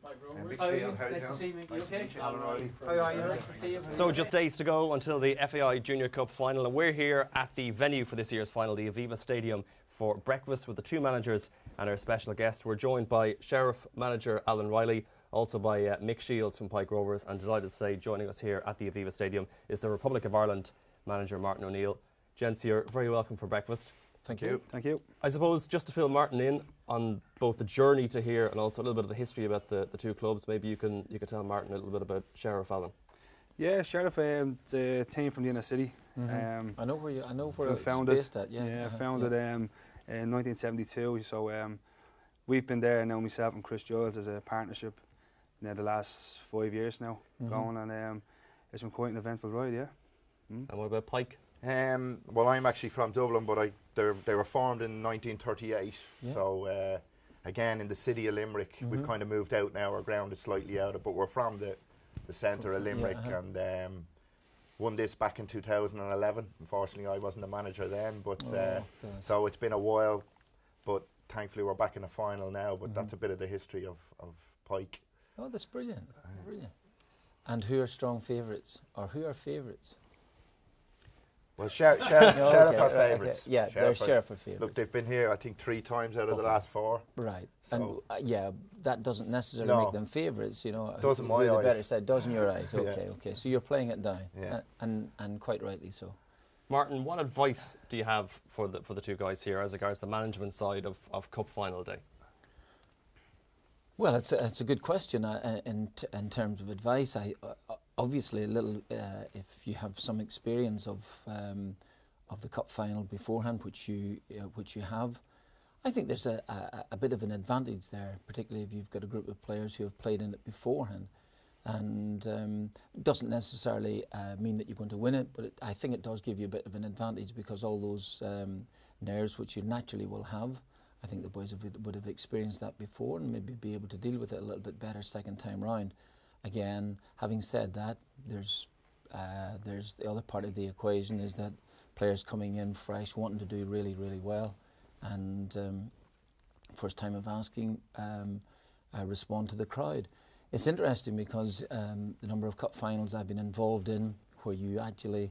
Pike Rovers. How are you? Nice to see you. Okay? How are you? Nice to see you. So just days to go until the FAI Junior Cup final, and we're here at the venue for this year's final, the Aviva Stadium, for breakfast with the two managers and our special guest. We're joined by Sheriff Manager Alan Reilly, also by Mick Shields from Pike Rovers, and delighted to say joining us here at the Aviva Stadium is the Republic of Ireland manager Martin O'Neill. Gents, you're very welcome for breakfast. Thank you. Thank you. I suppose just to fill Martin in on both the journey to here and also a little bit of the history about the two clubs, maybe you could tell Martin a little bit about Sheriff Alan. Yeah, Sheriff, the team from the inner city. I know where it's founded, based at. Yeah, founded in 1972. So we've been there now, myself and Chris Giles, as a partnership. Now the last 5 years now going, and it's been quite an eventful ride. Yeah. And what about Pike? Well, I'm actually from Dublin, but they were formed in 1938. Yeah. So again, in the city of Limerick, we've kind of moved out now. Our ground is slightly out, but we're from the centre of Limerick, and won this back in 2011. Unfortunately, I wasn't a manager then, but so it's been a while. But thankfully, we're back in the final now. But that's a bit of the history of Pike. Oh, that's brilliant! Brilliant. And who are strong favourites, or who are favourites? Well, Sheriff are favourites. Okay. Yeah, they're Sheriff are favourites. Look, they've been here, I think, 3 times out of the last 4. Right. So and yeah, that doesn't necessarily make them favourites, you know. Doesn't my eyes. Better said, does in your eyes. Okay, okay. So you're playing it down, and quite rightly so. Martin, what advice do you have for the two guys here as regards the management side of Cup final day? Well, it's a good question. In terms of advice, obviously a little. If you have some experience of the cup final beforehand, which you have, I think there's a bit of an advantage there, particularly if you've got a group of players who have played in it beforehand, and it doesn't necessarily mean that you're going to win it, but I think it does give you a bit of an advantage because all those nerves which you naturally will have. I think the boys would have experienced that before and maybe be able to deal with it a little bit better second time round. Again, having said that, there's the other part of the equation is that players coming in fresh, wanting to do really, really well, and first time of asking, respond to the crowd. It's interesting because the number of cup finals I've been involved in where you actually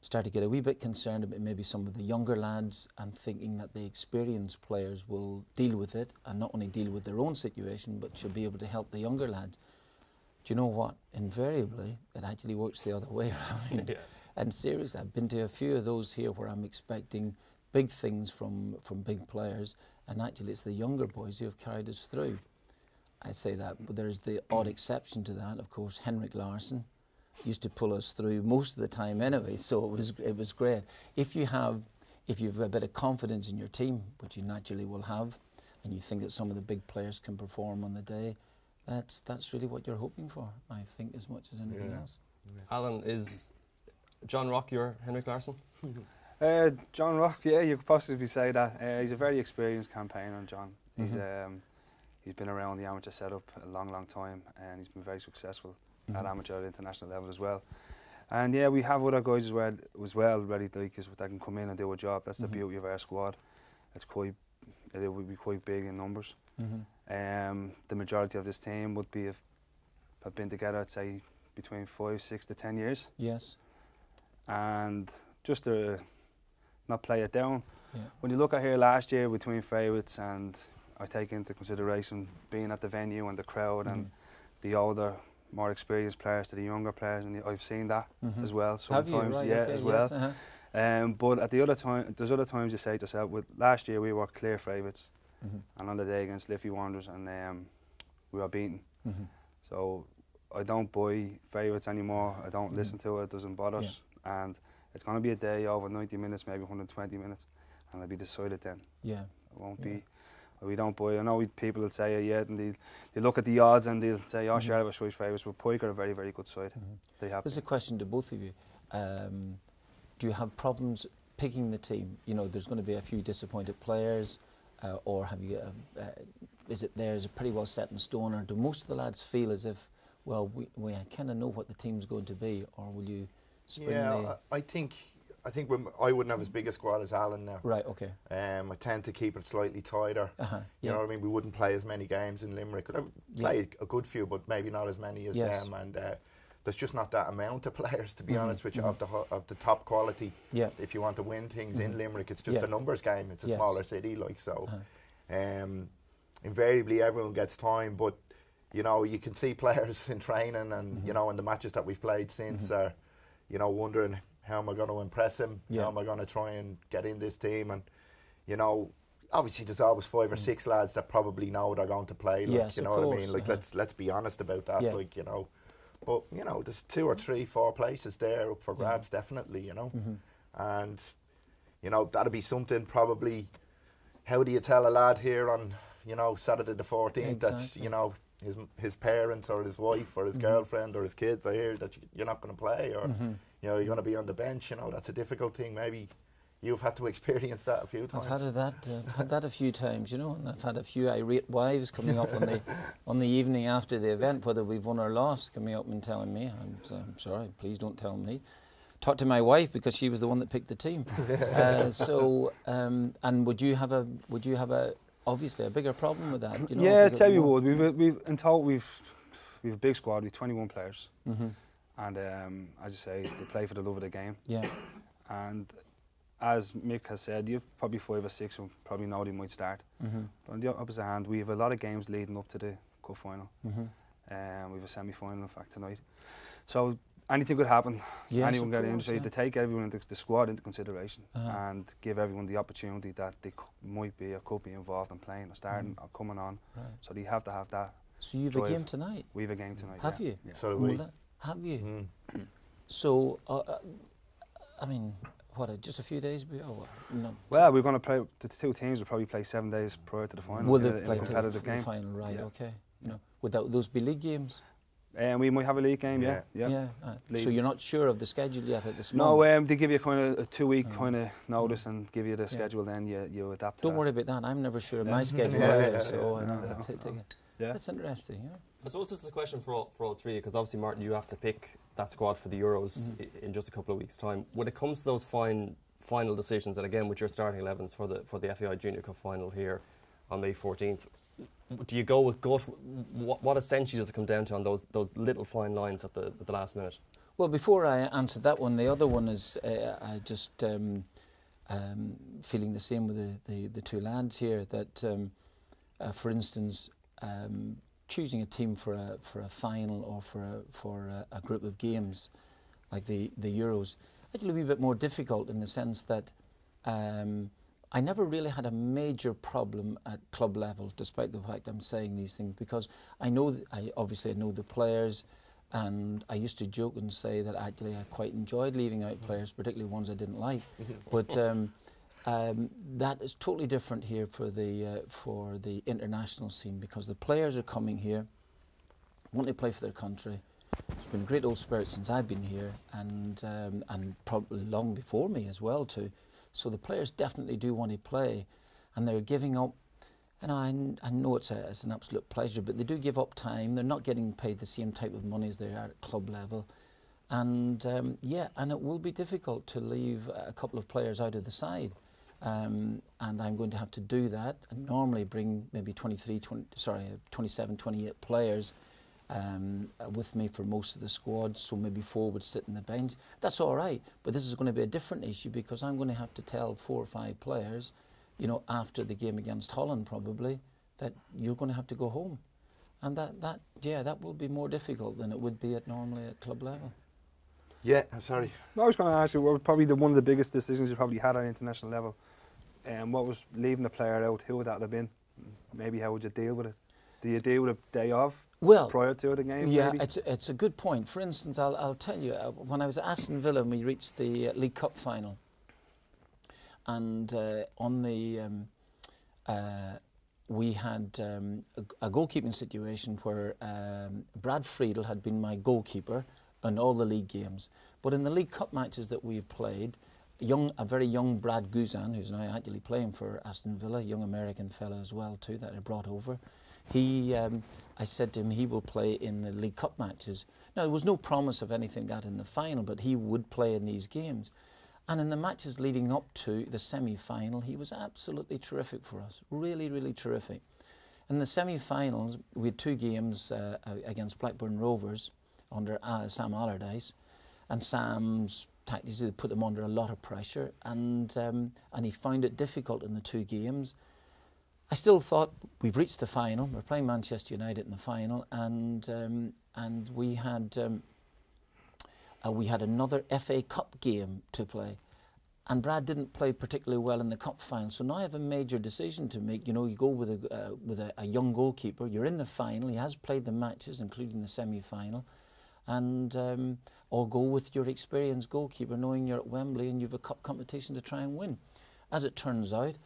start to get a wee bit concerned about maybe some of the younger lads and thinking that the experienced players will deal with it and not only deal with their own situation but should be able to help the younger lads. Do you know what? Invariably, it actually works the other way around. Yeah. And seriously, I've been to a few of those here where I'm expecting big things from big players, and actually it's the younger boys who have carried us through. I say that, but there's the odd exception to that. Of course, Henrik Larsson used to pull us through most of the time anyway, so it was great. If you've a bit of confidence in your team, which you naturally will have, and you think that some of the big players can perform on the day, that's really what you're hoping for, I think, as much as anything else. Alan, is John Rock your Henrik Larsson? John Rock, yeah, you could possibly say that. He's a very experienced campaigner, John. He's been around the amateur setup a long, long time, and he's been very successful at amateur and international level as well. And yeah, we have other guys as well ready that can come in and do a job. That's the beauty of our squad. It will be quite big in numbers. The majority of this team would have been together, I'd say, between 5, 6 to 10 years. Yes. And just to not play it down, when you look at here last year between favourites, and I take into consideration being at the venue and the crowd and the older, more experienced players to the younger players, and I've seen that as well sometimes. Have you? Right, okay, as well. Yes, but at the other time, there's other times you say to yourself, last year we were clear favourites, and on the day against Liffey Wanderers, and we were beaten. So I don't buy favourites anymore. I don't listen to it. It doesn't bother us. And it's going to be a day over 90 minutes, maybe 120 minutes, and it'll be decided then. Yeah. It won't be. We don't buy. I know people will say, and they look at the odds and they'll say, oh, Sheriff are Swiss favourites, but Pike are a very, very good side. They have. There's a question to both of you. Do you have problems picking the team? You know, there's going to be a few disappointed players, or have you? Is it pretty well set in stone, or do most of the lads feel as if, well, we kind of know what the team's going to be, or will you spring I think I think I wouldn't have as big a squad as Alan now. Right, okay. I tend to keep it slightly tighter. You know what I mean? We wouldn't play as many games in Limerick. I would play a good few, but maybe not as many as them. And there's just not that amount of players, to be honest with you, of the top quality. If you want to win things in Limerick, it's just a numbers game. It's a smaller city, like so. Invariably, everyone gets time, but you know, you can see players in training, and you know, in the matches that we've played since, are, you know, wondering, how am I going to impress him? How am I going to try and get in this team? And you know, obviously there's always 5 or 6 lads that probably know they're going to play. Like, you know what I mean? Like let's be honest about that. Like, you know, but you know, there's 2 or 3, 4 places there up for grabs, definitely. You know, and you know, that'll be something probably. How do you tell a lad here on, you know, Saturday the 14th that, you know, his parents or his wife or his girlfriend or his kids, I hear that you're not going to play, or you know, you're going to be on the bench. You know, that's a difficult thing. Maybe you've had to experience that a few times. I've had that a few times, you know, and I've had a few irate wives coming up on the evening after the event, whether we've won or lost, coming up and telling me, I'm sorry, please don't tell me. Talk to my wife, because she was the one that picked the team. And would you have a obviously a bigger problem with that? You know, yeah, I tell you what, we've in total we've a big squad. We've 21 players, and as you say, they play for the love of the game. Yeah. And as Mick has said, you've probably 5 or 6 who probably know they might start. But on the opposite hand, we have a lot of games leading up to the cup final. We have a semi-final, in fact, tonight. So anything could happen. Anyone get injured. They take everyone into the squad into consideration and give everyone the opportunity that they might be or could be involved in playing or starting or coming on. So they have to have that. So you have a game tonight? We have a game tonight. Have you? So do we. Have you? So, I mean, what, just a few days before? No. Well, we're going to play, the 2 teams will probably play 7 days prior to the final. Will they play a competitive game? The final, right, okay. You know, would those be league games? We might have a league game, So you're not sure of the schedule yet at this moment? No, they give you kind of a 2-week kind of notice and give you the schedule, then you adapt to Don't worry about that, I'm never sure of my schedule either, so that's interesting. Yeah. I suppose this is a question for all 3, because obviously, Martin, you have to pick that squad for the Euros in just a couple of weeks' time. When it comes to those final decisions, and again with your starting 11s for the FAI Junior Cup final here on May 14th, do you go with gut? What essentially does it come down to on those little fine lines at the last minute? Well, before I answer that one, the other one is I just feeling the same with the 2 lads here, that for instance, choosing a team for a final or for a group of games like the Euros, it'll be a bit more difficult in the sense that I never really had a major problem at club level, despite the fact I'm saying these things, because I know obviously I know the players, and I used to joke and say that actually I quite enjoyed leaving out players, particularly ones I didn't like. But that is totally different here for the international scene, because the players are coming here, want to play for their country. It's been a great old spirit since I've been here, and probably long before me as well too. So the players definitely do want to play, and they're giving up. And I know it's an absolute pleasure, but they do give up time. They're not getting paid the same type of money as they are at club level. And and it will be difficult to leave a couple of players out of the side. And I'm going to have to do that, and normally bring maybe 27, 28 players with me for most of the squad, so maybe 4 would sit in the bench. That's all right, but this is going to be a different issue, because I'm going to have to tell 4 or 5 players, you know, after the game against Holland probably, that you're going to have to go home. And that will be more difficult than it would be normally at club level. Yeah, I'm sorry. I was going to ask you, what was probably one of the biggest decisions you probably had on international level? And what was leaving the player out? Who would that have been? Maybe how would you deal with it? Do you deal with a day off prior to the game? Yeah, maybe? it's a good point. For instance, I'll tell you, when I was at Aston Villa and we reached the League Cup final, and on the we had a goalkeeping situation where Brad Friedel had been my goalkeeper in all the league games, but in the League Cup matches that we played, a very young Brad Guzan, who's now actually playing for Aston Villa, a young American fellow as well too that I brought over. I said to him he will play in the League Cup matches. Now there was no promise of anything that in the final, but he would play in these games. And in the matches leading up to the semi-final, he was absolutely terrific for us, really, really terrific. In the semi-finals, we had 2 games against Blackburn Rovers under Sam Allardyce, and Sam's tactics put them under a lot of pressure, and he found it difficult in the 2 games. I still thought we've reached the final. We're playing Manchester United in the final, and we had another FA Cup game to play. And Brad didn't play particularly well in the cup final, so now I have a major decision to make. You know, you go with a young goalkeeper. You're in the final. He has played the matches, including the semi-final, and or go with your experienced goalkeeper, knowing you're at Wembley and you've a cup competition to try and win. As it turns out,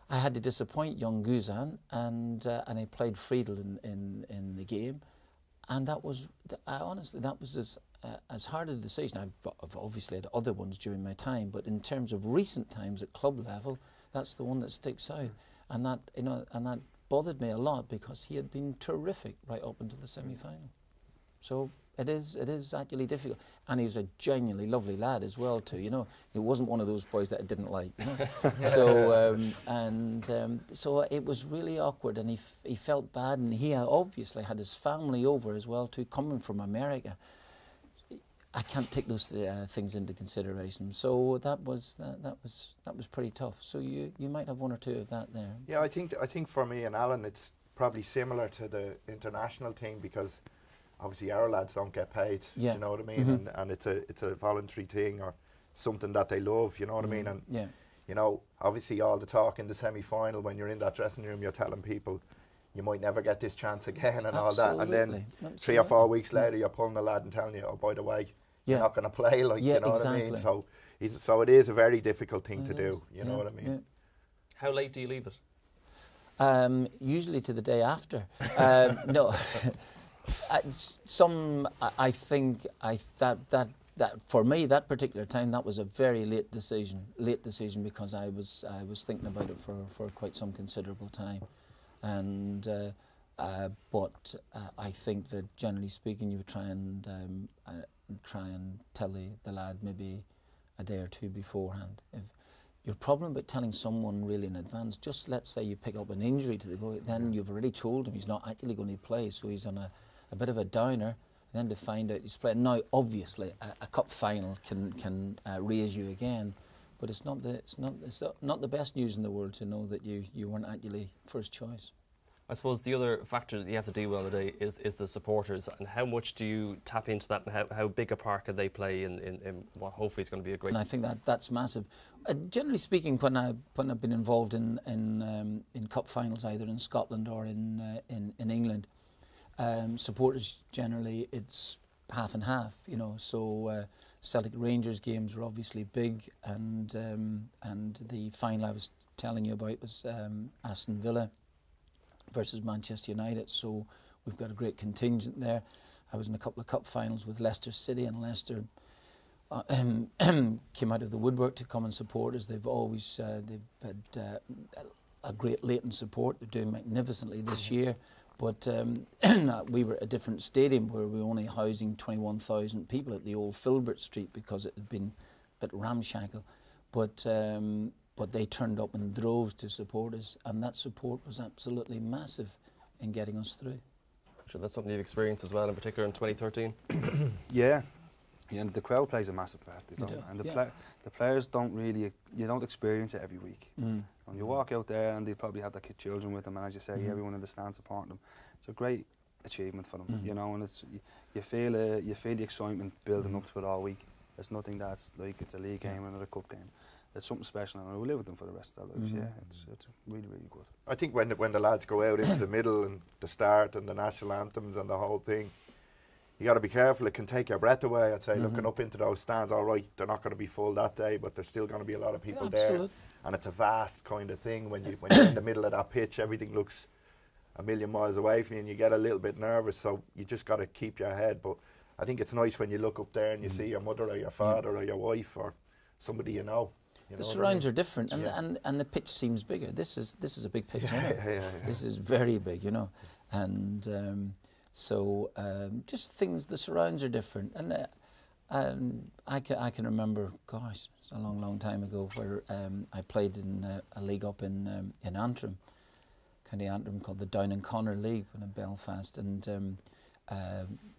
I had to disappoint young Guzan, and I played Friedel in the game, and that was honestly that was as hard a decision. I've obviously had other ones during my time, but in terms of recent times at club level, that's the one that sticks out, and that that bothered me a lot because he had been terrific right up into the semi-final. So it is actually difficult, and he was a genuinely lovely lad as well too. You know, he wasn't one of those boys that I didn't like. You know, so it was really awkward, and he felt bad, and he obviously had his family over as well too, coming from America. I can't take those things into consideration. So that was pretty tough. So you might have 1 or 2 of that there. Yeah, I think for me and Alan, it's probably similar to the international thing, because obviously our lads don't get paid. Yeah. You know what I mean? And it's a voluntary thing, or something that they love. You know what I mean? And you know, obviously all the talk in the semi-final, when you're in that dressing room, you're telling people you might never get this chance again, and all that. And then 3 or 4 weeks later, you're pulling the lad and telling you, oh, by the way, you're not going to play. Like, you know what I mean? So it is a very difficult thing to do. You know what I mean? How late do you leave it? Usually to the day after. No. I think that for me, that particular time, that was a very late decision because I was thinking about it for quite some considerable time, and but I think that generally speaking, you would try and tell the lad maybe a day or 2 beforehand. If your problem about telling someone really in advance, just let's say you pick up an injury to the goal, then you've already told him he's not actually going to play, so he's on a bit of a downer, and then to find out he's playing. Now, obviously, a cup final can raise you again, but it's not the best news in the world to know that you weren't actually first choice. I suppose the other factor that you have to deal with on the day is the supporters, and how much do you tap into that, and how big a part can they play in what hopefully is going to be a great. And I think that's massive. Generally speaking, when I've been involved in cup finals, either in Scotland or in England, supporters generally it's half and half. You know, so Celtic Rangers games were obviously big, and the final I was telling you about was Aston Villa versus Manchester United, so we've got a great contingent there. I was in a couple of cup finals with Leicester City, and Leicester came out of the woodwork to come and support us. They've always they've had a great latent support. They're doing magnificently this year, but we were at a different stadium where we were only housing 21,000 people at the old Filbert Street because it had been a bit ramshackle, but they turned up in droves to support us, and that support was absolutely massive in getting us through. Sure, that's something you've experienced as well, in particular in 2013. Yeah, and the crowd plays a massive part. And the players don't really, you don't experience it every week. When you walk out there, and they probably have their children with them, and as you say, everyone in the stand supporting them. It's a great achievement for them, you know, and it's you feel the excitement building up to it all week. There's nothing that's like it's a league game or another cup game. It's something special, and we'll live with them for the rest of their lives. Yeah, it's really, really good. I think when the lads go out into the middle and the start and the national anthems and the whole thing, you got to be careful. It can take your breath away. I'd say looking up into those stands. All right, they're not going to be full that day, but there's still going to be a lot of people there, and it's a vast kind of thing. When you're in the middle of that pitch, everything looks a million miles away from you, and you get a little bit nervous. So you just got to keep your head. But I think it's nice when you look up there and you see your mother or your father or your wife or somebody you know. The surrounds are different, and the pitch seems bigger. This is a big pitch, isn't it? This is very big, you know, and so just things. The surrounds are different, and I can remember, gosh, it's a long time ago, where I played in a league up in Antrim, County Antrim, called the Down and Connor League in Belfast, and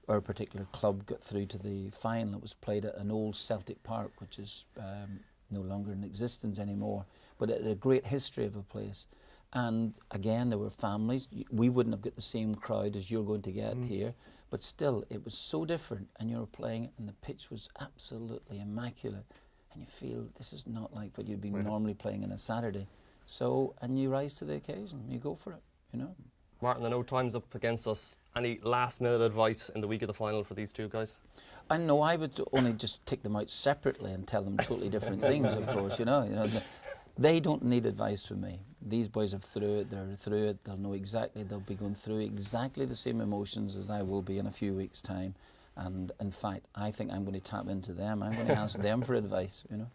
our particular club got through to the final. It was played at an old Celtic Park, which is no longer in existence anymore, but it had a great history of a place. And again, there were families. We wouldn't have got the same crowd as you're going to get here, but still, it was so different. And you were playing, and the pitch was absolutely immaculate. And you feel this is not like what you'd be normally playing on a Saturday. So, and you rise to the occasion. You go for it, you know. Martin, I know time's up against us. Any last-minute advice in the week of the final for these two guys? I know I would only just take them out separately and tell them totally different things, of course, you know. They don't need advice from me. These boys have through it, they're through it, they'll know exactly, they'll be going through exactly the same emotions as I will be in a few weeks' time. And in fact, I think I'm going to tap into them. I'm going to ask them for advice, you know.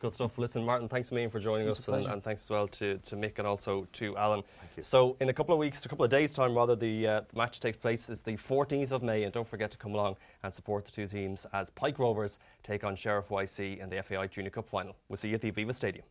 Good stuff. Listen, Martin, thanks a million for joining us, and thanks as well to Mick and also to Alan. Thank you. So in a couple of days' time rather, the match takes place. It's the 14th of May, and don't forget to come along and support the two teams as Pike Rovers take on Sheriff YC in the FAI Junior Cup final. We'll see you at the Aviva Stadium.